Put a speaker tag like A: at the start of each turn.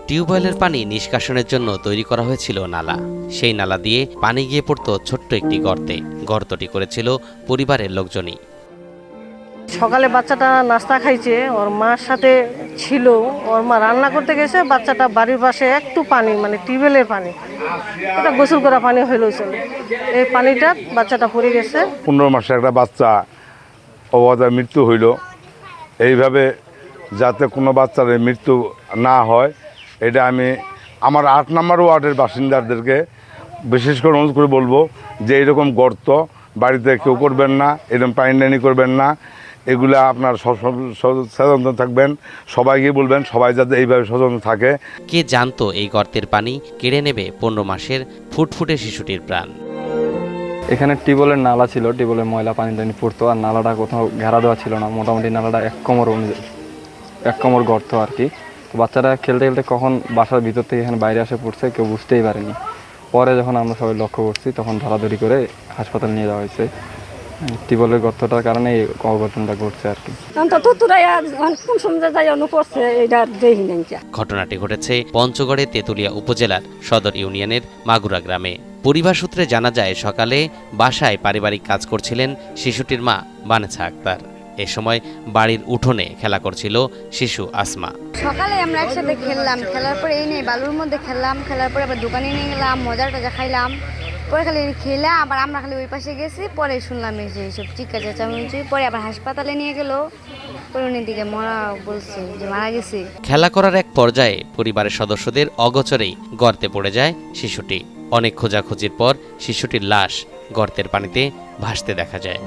A: টিউবওয়েলের পানি নিষ্কাশনের জন্য তৈরি করা হয়েছিল নালা। সেই নালা দিয়ে পানি গিয়ে পড়তো ছোট্ট একটি গর্তে। গর্তটি করেছিল পরিবারের লোকজনই।
B: সকালে বাচ্চাটা নাস্তা খাইছে, ওর মার সাথে ছিল, ওর মা রান্না করতে গেছে, বাচ্চাটা বাড়ির পাশে একটু পানি মানে টিউবওয়েলের পানি, এটা গোসল করা পানি হইলেও চলে, এই পানিটা বাচ্চাটা পড়ে গেছে।
C: 15 মাসের একটা বাচ্চা অবস্থায় মৃত্যু হইল। এইভাবে যাতে কোনো বাচ্চার মৃত্যু না হয়, এটা আমি আমার 8 নম্বর ওয়ার্ডের বাসিন্দাদেরকে বিশেষ করে অনুরোধ করে বলবো যে এইরকম গর্ত বাড়িতে কেউ করবেন না, এরকম পানি করবেন না। এগুলা আপনার সচেতন থাকবেন, সবাইকে বলবেন, সবাই যাতে এইভাবে সচেতন থাকে।
A: কে জানতো এই গর্তের পানি কেড়ে নেবে 15 মাসের ফুটফুটে শিশুটির প্রাণ।
D: এখানে টিউবওয়েলের নালা ছিল, টিউবওয়েলের ময়লা পানি টানি পড়তো, আর নালাটা কোথাও ঘেরা দেওয়া ছিল না, মোটামুটি নালাটা এক কোমর গর্ত আর কি। তো বাচ্চারা খেলতে খেলতে কখন বাসার ভিতর থেকে এখানে বাইরে আসে পড়ছে কেউ বুঝতেই পারেনি। পরে যখন আমরা সবাই লক্ষ্য করছি তখন ধরাধরি করে হাসপাতালে নিয়ে যাওয়া হয়েছে। টিউবওয়েলের গর্তটার কারণে এই অঘটনটা ঘটছে আর কি।
A: ঘটনাটি ঘটেছে পঞ্চগড়ের তেঁতুলিয়া উপজেলার সদর ইউনিয়নের মাগুরা গ্রামে। পরিবার সূত্রে জানা যায়, সকালে বাসায় পারিবারিক কাজ করছিলেন শিশুটির মা বানেছা আক্তার। এ সময় বাড়ির উঠোনে খেলা করছিল শিশু আসমা।
E: সকালে আমরা একসাথে খেললাম, খেলার পরে এই নিয়ে বালুর মধ্যে খেললাম, খেলার পরে আবার দোকানে নিয়ে গেলাম, মজা টজা খাইলাম, পরে খালি খেলে আবার আমরা খালি ওই পাশে গেছি। পরে শুনলাম এইসব চিৎকার চেঁচামেচি, পরে আবার হাসপাতালে নিয়ে গেল, পরে উনি দিকে মরা বলছে যে মারা গেছে।
A: খেলা করার এক পর্যায়ে পরিবারের সদস্যদের অগোচরেই গর্তে পড়ে যায় শিশুটি। অনেক খোঁজাখুঁজির পর শিশুটির লাশ গর্তের পানিতে ভাসতে দেখা যায়।